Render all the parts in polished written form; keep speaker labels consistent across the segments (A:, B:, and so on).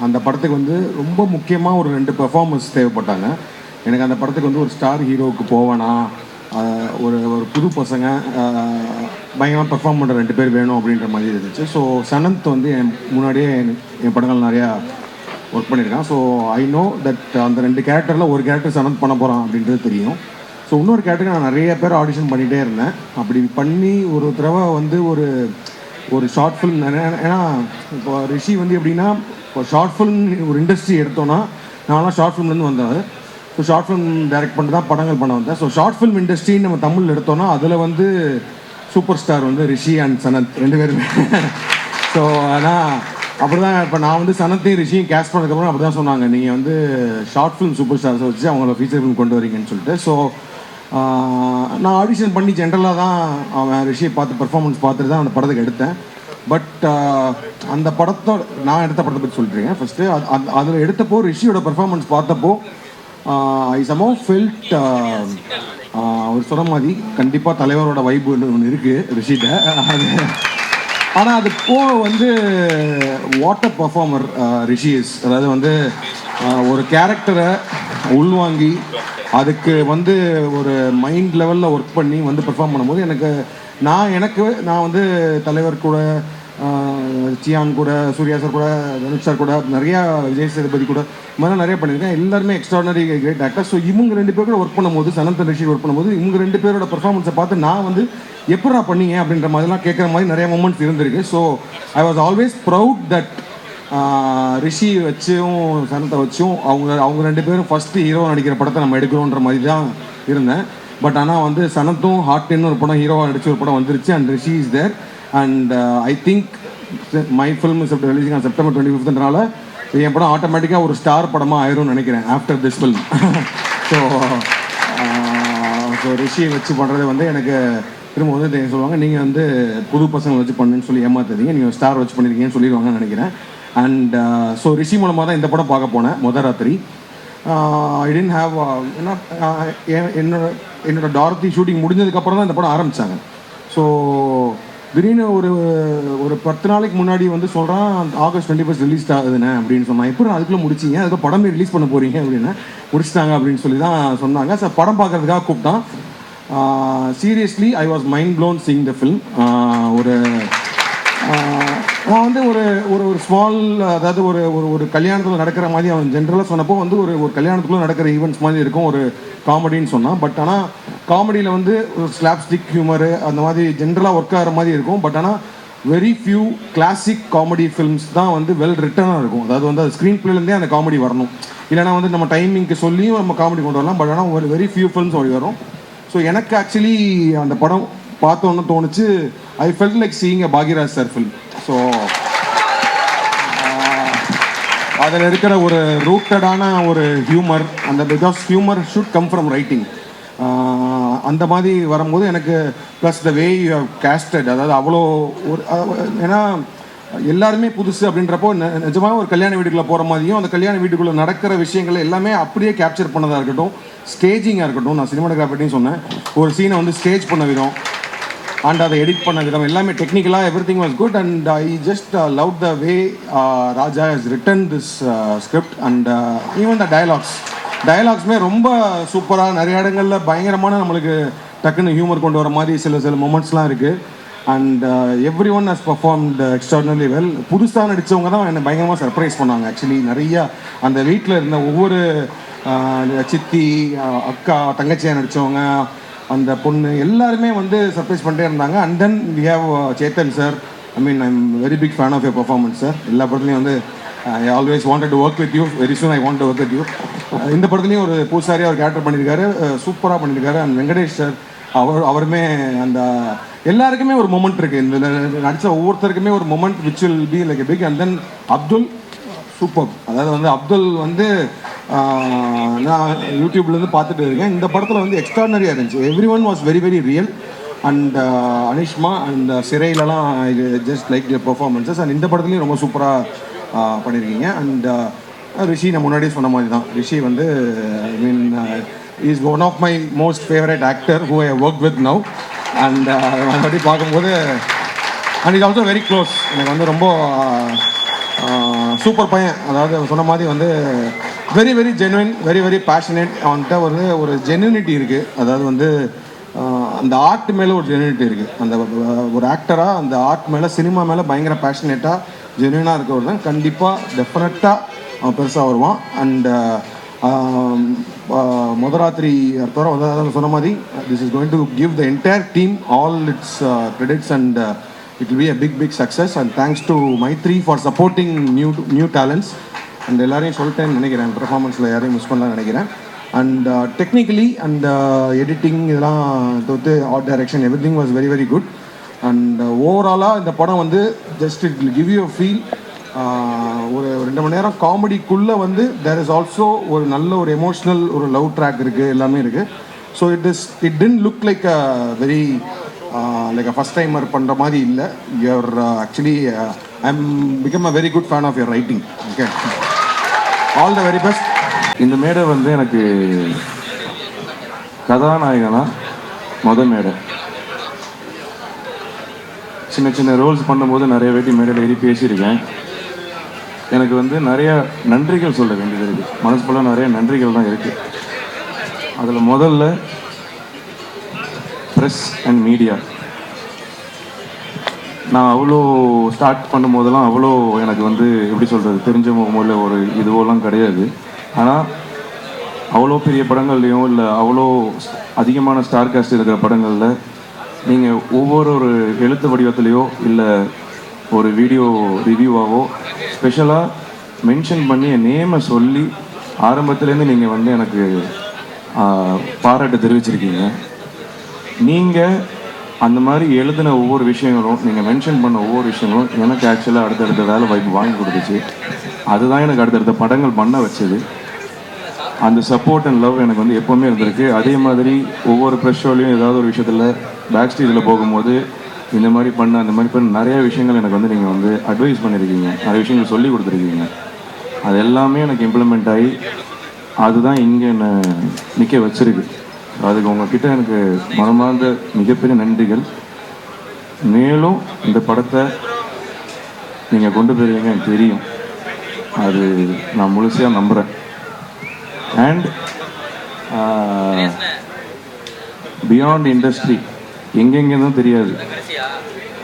A: அந்த படத்துக்கு வந்து ரொம்ப முக்கியமாக ஒரு 2 பெர்ஃபார்மன்ஸ் தேவைப்பட்டாங்க. எனக்கு அந்த படத்துக்கு வந்து ஒரு ஸ்டார் ஹீரோவுக்கு போவேனா, ஒரு ஒரு புது பசங்க பயங்கரமாக பெர்ஃபார்ம் பண்ணுற 2 பேர் வேணும் அப்படின்ற மாதிரி இருந்துச்சு. ஸோ சனந்த் வந்து முன்னாடியே என் படங்கள் நிறையா ஒர்க் பண்ணியிருக்கான். ஸோ ஐ நோ தட் அந்த 2 கேரக்டரில் ஒரு கேரக்டர் சனந்த் பண்ண போகிறான் அப்படின்றது தெரியும். ஸோ இன்னொரு கேரக்டருக்கு நான் நிறைய பேர் ஆடிஷன் பண்ணிகிட்டே இருந்தேன். அப்படி பண்ணி ஒரு தடவை வந்து ஒரு ஷார்ட் ஃபிலிம், ஏன்னா இப்போ ரிஷி வந்து எப்படின்னா, இப்போ ஷார்ட் ஃபிலிம் ஒரு இண்டஸ்ட்ரி எடுத்தோன்னா, நான்லாம் ஷார்ட் ஃபிலிம்லேருந்து வந்தேன். ஸோ ஷார்ட் ஃபிலிம் டைரக்ட் பண்ணிட்டு தான் படங்கள் பண்ண வந்தேன். ஸோ ஷார்ட் ஃபிலிம் இண்டஸ்ட்ரின்னு நம்ம தமிழ் எடுத்தோன்னா அதில் வந்து சூப்பர் ஸ்டார் வந்து ரிஷி அண்ட் சனந்த் 2 பேருமே. ஸோ ஆனால் அப்படி தான் இப்போ நான் வந்து சனத்தையும் ரிஷியும் கேஸ்ட் பண்ணதுக்கப்புறம் அப்படி தான் சொன்னாங்க, நீங்கள் வந்து ஷார்ட் ஃபிலிம் சூப்பர் ஸ்டார்ஸை வச்சு அவங்கள ஃபீச்சர் ஃபிலிம் கொண்டு வரீங்கன்னு சொல்லிட்டு. ஸோ நான் ஆடிஷன் பண்ணி ஜென்ரலாக தான் அவன் ரிஷியை பார்த்து பெர்ஃபார்மன்ஸ் பார்த்துட்டு தான் அந்த படத்துக்கு எடுத்தேன். பட் அந்த படத்தோட நான் எடுத்த படத்தை பற்றி சொல்லிட்டுருக்கேன் ஃபஸ்ட்டு. அதில் எடுத்தப்போ ரிஷியோட பெர்ஃபார்மன்ஸ் பார்த்தப்போ ஐ சமோ ஃபெல்ட் அவர் சொன்ன மாதிரி கண்டிப்பாக தலைவரோட வைப்பு ஒன்று இருக்குது ரிஷிட்ட. அது ஆனால் அது போக வந்து வாட்டர் பர்ஃபார்மர் ரிஷி இஸ். அதாவது வந்து ஒரு கேரக்டரை உள்வாங்கி அதுக்கு வந்து ஒரு மைண்ட் லெவலில் ஒர்க் பண்ணி வந்து பெர்ஃபார்ம் பண்ணும்போது நான் வந்து தலைவர் கூட, சியான் கூட, சூர்யா சார் கூட, தனுஷ் சார் கூட, நிறையா விஜய் சேதுபதி கூட இந்த மாதிரிலாம் நிறைய பண்ணியிருக்கேன். எல்லாருமே எக்ஸ்ட்ராடனரி கிரேட் ஆக்டர். ஸோ இவங்க 2 பேர் கூட ஒர்க் பண்ணும்போது, சனந்த் ரிஷி ஒர்க் பண்ணும்போது இவங்க 2 பேரோட பெர்ஃபார்மன்ஸை பார்த்து நான் வந்து எப்படா பண்ணீங்க அப்படின்ற மாதிரிலாம் கேட்குற மாதிரி நிறைய மூமெண்ட்ஸ் இருந்திருக்கு. So I was always proud that Rishi வச்சும் சனத்தை வச்சும் அவங்க 2 பேரும் ஃபஸ்ட்டு ஹீரோ நடிக்கிற படத்தை நம்ம எடுக்கிறோன்ற மாதிரி தான் இருந்தேன். பட் ஆனால் வந்து சனத்தும் ஹார்ட்னு ஒரு படம் ஹீரோவாக நடிச்ச ஒரு படம் வந்துருச்சு and Rishi is there. And I think my film is releasing on September 25னால என் படம் ஆட்டோமேட்டிக்காக ஒரு ஸ்டார் படமாக ஆயிரும்னு நினைக்கிறேன் ஆஃப்டர் திஸ் ஃபில்ம். ஸோ ரிஷியை வச்சு பண்ணுறது வந்து எனக்கு திரும்ப வந்து சொல்லுவாங்க, நீங்கள் வந்து புது பசங்களை வச்சு பண்ணுன்னு சொல்லி ஏமாத்துறீங்க, நீங்கள் ஸ்டார் வச்சு பண்ணியிருக்கீங்கன்னு சொல்லிடுவாங்கன்னு நினைக்கிறேன். அண்ட் ஸோ ரிஷி மூலமாக தான் இந்த படம் பார்க்க போனேன் முதல் ராத்திரி. ஐ டென்ட் ஹாவ் ஏன்னா என்னோட டார்த்தி ஷூட்டிங் முடிஞ்சதுக்கப்புறம் தான் இந்த படம் ஆரம்பித்தாங்க. ஸோ திடீர்னு ஒரு 10 நாளைக்கு முன்னாடி வந்து சொல்கிறான் ஆகஸ்ட் 21 ரிலீஸ் ஆகுதுண்ணே அப்படின்னு சொன்னான். இப்போ அதுக்குள்ளே முடிச்சிங்க, அதுக்கு படமே ரிலீஸ் பண்ண போகிறீங்க அப்படின்னா முடிச்சிட்டாங்க அப்படின்னு சொல்லி தான் சொன்னாங்க. சார் படம் பார்க்குறதுக்காக கூப்பிட்டான். Seriously I was mind blown seeing the film. நான் வந்து ஒரு ஸ்மால், அதாவது ஒரு கல்யாணத்தில் நடக்கிற மாதிரி அவன் ஜென்ரலாக சொன்னப்போ வந்து ஒரு கல்யாணத்துக்குள்ளே நடக்கிற ஈவெண்ட்ஸ் மாதிரி இருக்கும் ஒரு காமெடின்னு சொன்னான். பட் ஆனால் காமெடியில் வந்து ஒரு ஸ்லாப்ஸ்டிக் ஹியூமரு அந்த மாதிரி ஜென்ரலாக ஒர்க் ஆகிற மாதிரி இருக்கும். பட் ஆனால் very few classic comedy films தான் வந்து வெல் ரிட்டனாக இருக்கும். அதாவது வந்து அது ஸ்க்ரீன் பிளேலேருந்தே அந்த காமெடி வரணும், இல்லைனா வந்து நம்ம டைமிங்க்கு சொல்லியும் நம்ம காமெடி கொண்டு வரலாம். பட் ஆனால் ஒரு வெரி ஃபியூ ஃபில்ம்ஸ் அப்படி வரும். ஸோ எனக்கு ஆக்சுவலி அந்த படம் பார்த்தோன்னு தோணுச்சு, I felt like seeing a Bhagyaraj sir film. So அதில் இருக்கிற ஒரு ரூட்டடான ஒரு ஹியூமர், அந்த because humour should come from writing, அந்த மாதிரி வரும்போது எனக்கு plus the way you have casted, அதாவது அவ்வளோ ஒரு, ஏன்னா எல்லாருமே புதுசு அப்படின்றப்போ நிஜமாக ஒரு கல்யாண வீட்டுக்குள்ளே போகிற மாதிரியும் அந்த கல்யாண வீட்டுக்குள்ளே நடக்கிற விஷயங்கள் எல்லாமே அப்படியே கேப்சர் பண்ணதாக இருக்கட்டும், ஸ்டேஜிங்காக இருக்கட்டும். நான் சினிமாட்டோகிராஃபிட்டையும் சொன்னேன், ஒரு சீனை வந்து ஸ்டேஜ் பண்ண விதம் அண்ட் அதை எடிட் பண்ண விதம் எல்லாமே டெக்னிக்கலாக everything was good. And I just love the way Raja has written this script. And even the டயலாக்ஸுமே ரொம்ப சூப்பராக, நிறைய இடங்களில் பயங்கரமான நம்மளுக்கு டக்குன்னு ஹியூமர் கொண்டு வர மாதிரி சில மொமெண்ட்ஸ்லாம் இருக்குது. And every one has performed extraordinary well. புதுசாக நடித்தவங்க தான் என்னை பயங்கரமாக சர்ப்ரைஸ் பண்ணாங்க. ஆக்சுவலி நிறையா அந்த வீட்டில் இருந்த ஒவ்வொரு சித்தி, அக்கா, தங்கச்சியாக நடித்தவங்க, அந்த பொண்ணு எல்லாருமே வந்து சர்ப்ரைஸ் பண்ணிட்டே இருந்தாங்க. And then we have Chetan sir. I mean I am very big fan of your performance sir. எல்லா படத்துலையும் வந்து I always wanted to work with you, very soon I want to work with you. இந்த படத்துலையும் ஒரு பூசாரியாக ஒரு character பண்ணியிருக்காரு, சூப்பராக பண்ணியிருக்காரு. அண்ட் வெங்கடேஷ் சார் அவருமே அந்த எல்லாருக்குமே ஒரு மொமெண்ட் இருக்குது. இந்த நடித்த ஒவ்வொருத்தருக்குமே ஒரு moment which will be like a big. And then Abdul super. அதாவது வந்து அப்துல் வந்து நான் யூடியூப்லேருந்து பார்த்துட்டு இருக்கேன். இந்த படத்தில் வந்து எக்ஸ்ட்ராடனரியாக இருந்துச்சு. Every one was very very real. And அனிஷ்மா அண்ட் சிறையிலலாம் இது just like the performances. And இந்த படத்துலையும் ரொம்ப சூப்பராக பண்ணியிருக்கீங்க. அண்ட் ரிஷி நான் முன்னாடியே சொன்ன மாதிரி தான், ரிஷி வந்து I mean is one of my most favourite actor who I work with now. And மறுபடி பார்க்கும்போது and is also very close. எனக்கு வந்து ரொம்ப சூப்பர் பையன். அதாவது அவன் சொன்ன மாதிரி வந்து very very genuine, very very passionate. அவன்கிட்ட ஒரு ஜென்யூனிட்டி இருக்குது. அதாவது வந்து அந்த ஆர்ட் மேலே ஒரு ஜென்யூனிட்டி இருக்குது. அந்த ஒரு ஆக்டராக அந்த ஆர்ட் மேலே, சினிமா மேலே பயங்கர பேஷனேட்டாக ஜென்யூனாக இருக்கவர் தான். கண்டிப்பாக டெஃபினட்டாக அவன் பெருசாக வருவான். அண்ட் முதராத்திரி அதாவது சொன்ன மாதிரி this is going to give the entire team all it's credits and it will be a big success. And thanks to Maitri for supporting new talents. And எல்லாரையும் சொல்லிட்டேன்னு நினைக்கிறேன், பெர்ஃபார்மன்ஸில் யாரையும் மிஸ் பண்ணலாம்னு நினைக்கிறேன். அண்ட் டெக்னிக்கலி அண்ட் எடிட்டிங் இதெல்லாம் தவிர்த்து art direction every thing was very very good. And ஓவராலாக இந்த படம் வந்து just it will give you a feel. ஒரு 2 மணி நேரம் காமெடிக்குள்ளே வந்து தேர் இஸ் ஆல்சோ ஒரு நல்ல ஒரு எமோஷ்னல் ஒரு லவ் ட்ராக் இருக்குது, எல்லாமே இருக்குது. So it didn't look like a very like a first timer பண்ணுற மாதிரி இல்லை. You are actually I am become a very good fan of your writing. Okay, all the very best.
B: இந்த மேடை வந்து எனக்கு கதாநாயகனா மேடை. சின்ன சின்ன ரோல்ஸ் பண்ணும்போது நிறைய வாட்டி மேடையில் ஏறி பேசியிருக்கேன். எனக்கு வந்து நிறைய நன்றிகள் சொல்ல வேண்டியது இருக்குது. மனசுக்குள்ள நிறைய நன்றிகள் தான் இருக்குது. அதில் முதல்ல ப்ரெஸ் அண்ட் மீடியா. நான் அவ்வளோ ஸ்டார்ட் பண்ணும்போதெல்லாம் அவ்வளோ எனக்கு வந்து எப்படி சொல்கிறது, தெரிஞ்ச முகமூல ஒரு இதுவெல்லாம் கிடையாது. ஆனால் அவ்வளோ பெரிய படங்கள்லையும் இல்லை அவ்வளோ அதிகமான ஸ்டார் காஸ்ட் இருக்கிற படங்களில் நீங்கள் ஒவ்வொரு எழுத்து வடிவத்துலேயோ இல்லை ஒரு வீடியோ ரிவ்யூவாகவோ ஸ்பெஷலாக மென்ஷன் பண்ணி என் நேமை சொல்லி ஆரம்பத்துலேருந்து நீங்கள் வந்து எனக்கு பாராட்டு தெரிவிச்சிருக்கீங்க. நீங்கள் அந்த மாதிரி எழுதின ஒவ்வொரு விஷயங்களும், நீங்கள் மென்ஷன் பண்ண ஒவ்வொரு விஷயங்களும் எனக்கு ஆக்சுவலாக அடுத்தடுத்த வேலை வாய்ப்பு வாங்கி கொடுத்துச்சு. அதுதான் எனக்கு அடுத்தடுத்த படங்கள் பண்ண வச்சது. அந்த சப்போர்ட் அண்ட் லவ் எனக்கு வந்து எப்போவுமே இருந்திருக்கு. அதே மாதிரி ஒவ்வொரு ப்ரெஷ் ஷோலையும் ஏதாவது ஒரு விஷயத்தில் பேக் ஸ்டேஜில் போகும்போது இந்த மாதிரி பண்ண அந்த மாதிரி பண்ண நிறைய விஷயங்கள் எனக்கு வந்து நீங்கள் வந்து அட்வைஸ் பண்ணியிருக்கீங்க, நிறைய விஷயங்கள் சொல்லி கொடுத்துருக்கீங்க. அது எல்லாமே எனக்கு இம்ப்ளிமெண்ட் ஆகி அதுதான் இங்கே என்னை நிற்க வச்சிருக்கு. அதுக்கு உங்ககிட்ட எனக்கு மனமார்ந்த மிகப்பெரிய நன்றிகள். மேலும் இந்த படத்தை நீங்கள் கொண்டு போயிருவீங்க எனக்கு தெரியும். அது நான் முழுசையாக நம்புகிறேன். அண்ட் பியாண்ட் இண்டஸ்ட்ரி எங்கெங்கேருந்தும் தெரியாது,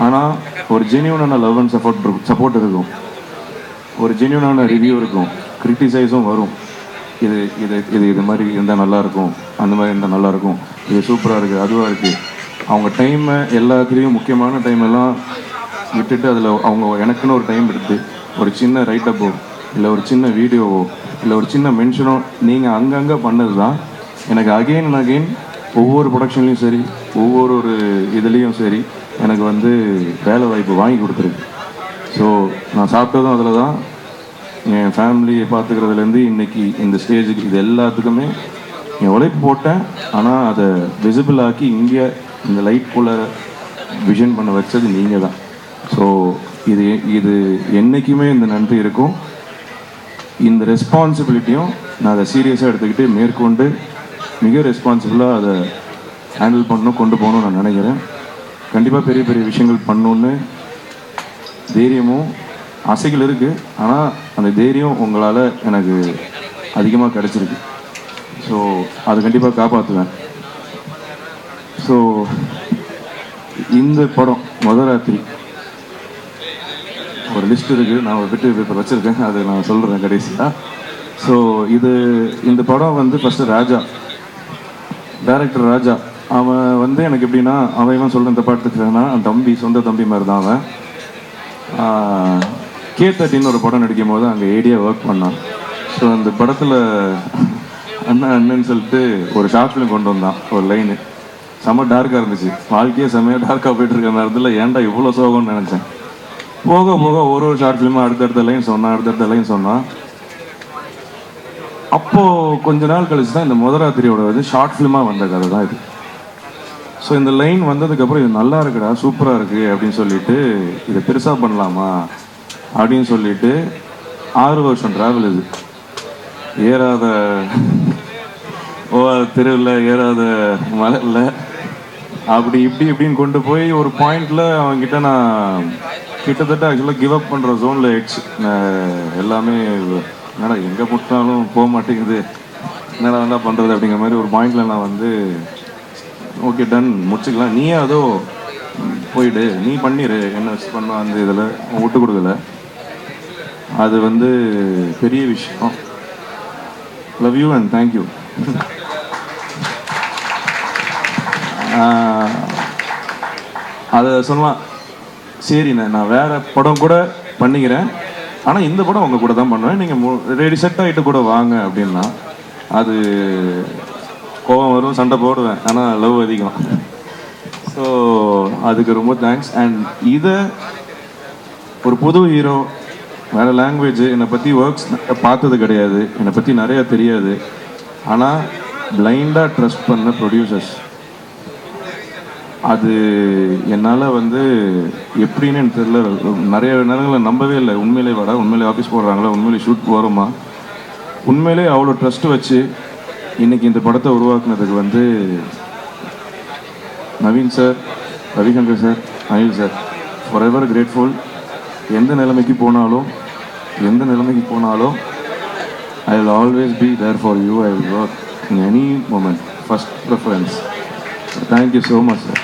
B: ஆனால் ஒரு ஜென்யூனான லவ் அண்ட் சப்போர்ட் இருக்கும், ஒரு ஜென்யூனான ரிவ்யூ இருக்கும், கிரிட்டிசைஸும் வரும். இது இது இது இது மாதிரி இருந்தால் நல்லாயிருக்கும், அந்த மாதிரி இருந்தால் நல்லாயிருக்கும், இது சூப்பராக இருக்குது, அதுவாக இருக்குது. அவங்க டைமை எல்லாத்துலேயும் முக்கியமான டைம் எல்லாம் விட்டுட்டு அதில் அவங்க எனக்குன்னு ஒரு டைம் எடுத்து ஒரு சின்ன ரைட்டப்போ இல்லை ஒரு சின்ன வீடியோவோ இல்லை ஒரு சின்ன மென்ஷனோ நீங்கள் அங்கங்கே பண்ணது தான் எனக்கு அகெயின் அண்ட் அகெயின் ஒவ்வொரு ப்ரொடக்ஷன்லேயும் சரி ஒவ்வொரு இதுலேயும் சரி எனக்கு வந்து வேலை வாய்ப்பு வாங்கி கொடுத்துருக்கு. ஸோ நான் சாப்பிட்டதும் அதில் தான், என் ஃபேமிலியை பார்த்துக்கிறதுலேருந்து இன்றைக்கி இந்த ஸ்டேஜுக்கு இது எல்லாத்துக்குமே என் உழைப்பு போட்டேன். ஆனால் அதை விசிபிள் ஆக்கி இங்கே இந்த லைட்குள்ளே விஷன் பண்ண வச்சது நீங்கள் தான். ஸோ இது இது என்றைக்குமே இந்த நன்றி இருக்கும். இந்த ரெஸ்பான்சிபிலிட்டியும் நான் அதை சீரியஸாக எடுத்துக்கிட்டு மேற்கொண்டு மிக ரெஸ்பான்சிபிளாக அதை ஹேண்டில் பண்ணணும், கொண்டு போகணும்னு நான் நினைக்கிறேன். கண்டிப்பாக பெரிய பெரிய விஷயங்கள் பண்ணணுன்னு தைரியமும் ஆசைகள் இருக்குது. ஆனால் அந்த தைரியம் உங்களால் எனக்கு அதிகமாக கிடச்சிருக்கு. ஸோ அதை கண்டிப்பாக காப்பாற்றுவேன். ஸோ இந்த படம் முதராத்திரி ஒரு லிஸ்ட் இருக்குது, நான் ஒரு பிட்டு பேப்பர் வச்சுருக்கேன், அதை நான் சொல்கிறேன் கடைசியாக. ஸோ இந்த படம் வந்து ஃபஸ்ட்டு ராஜா, டைரக்டர் ராஜா, அவன் வந்து எனக்கு எப்படின்னா அவன் சொல்கிற இந்த படத்துக்குன்னா தம்பி, சொந்த தம்பி மாதிரி தான் அவன். K13 ஒரு படம் நடிக்கும் போது அங்கே ஏடியாக ஒர்க் பண்ணான். ஸோ அந்த படத்தில் அண்ணன்னு சொல்லிட்டு ஒரு ஷார்ட் ஃபிலிம் கொண்டு வந்தான். ஒரு லைனு செம்ம டார்க்காக இருந்துச்சு, வாழ்க்கையே செம்மையாக டார்க்காக போயிட்டுருக்க நேரத்தில் ஏன்டா இவ்வளோ சோகம்னு நினச்சேன். போக போக ஒரு ஷார்ட் ஃபிலிமாக அடுத்தடுத்த லைன் சொன்னான். அப்போது கொஞ்ச நாள் கழிச்சு தான் இந்த முதராத்திரியோட வந்து ஷார்ட் ஃபிலிமாக வந்த கதை தான் இது. ஸோ இந்த லைன் வந்ததுக்கப்புறம் இது நல்லா இருக்குடா, சூப்பராக இருக்குது அப்படின்னு சொல்லிட்டு இதை பெருசாக பண்ணலாமா அப்படின்னு சொல்லிட்டு 6 வருஷம் ட்ராவல். இது ஏறாத தெருவில், ஏறாத மலையில், அப்படி இப்படின்னு கொண்டு போய் ஒரு பாயிண்டில் அவங்ககிட்ட நான் கிட்டத்தட்ட ஆக்சுவலாக கிவ் அப் பண்ணுற ஜோனில் ஆயிடுச்சு. எல்லாமே என்னடா எங்கே முட்டினாலும் போக மாட்டேங்குது, என்னடா என்ன பண்ணுறது அப்படிங்கிற மாதிரி ஒரு பாயிண்டில் நான் வந்து ஓகே டன் முடிச்சுக்கலாம், நீயே அதோ போயிடு, நீ பண்ணிடு, என்ன பண்ண அந்த இதில் விட்டு கொடுக்கல. அது வந்து பெரிய விஷயம். Love you and thank you. அதை சொல்லலாம், சரிண்ணே நான் வேறு படம் கூட பண்ணிக்கிறேன், ஆனால் இந்த படம் உங்கள் கூட தான் பண்ணுவேன், நீங்கள் ரெடி செட் ஆகிட்டு கூட வாங்க அப்படின்னா அது கோபம் வரும், சண்டை போடுவேன், ஆனால் லவ் அதிகம். ஸோ அதுக்கு ரொம்ப தேங்க்ஸ். அண்ட் இதை ஒரு புது ஹீரோ, வேறு லாங்குவேஜ், என்னை பற்றி ஒர்க்ஸ் பார்த்தது கிடையாது, என்னை பற்றி நிறையா தெரியாது, ஆனால் பிளைண்டாக ட்ரஸ்ட் பண்ண ப்ரொடியூசர்ஸ், அது என்னால் வந்து எப்படின்னு எனக்கு தெரியல. நிறைய நேரங்களில் நம்பவே இல்லை, உண்மையிலே வாடா, உண்மையிலே ஆஃபீஸ் போடுறாங்களா, உண்மையிலே ஷூட் போகிறோமா, உண்மையிலே அவ்வளோ ட்ரஸ்ட் வச்சு இன்றைக்கி இந்த படத்தை உருவாக்குனதுக்கு வந்து Naveen sir, Ravishankar sir, Anil sir, forever grateful. எந்த நிலைமைக்கு போனாலும் I will always be there for you. I will work in any moment, first preference. Thank you so much sir.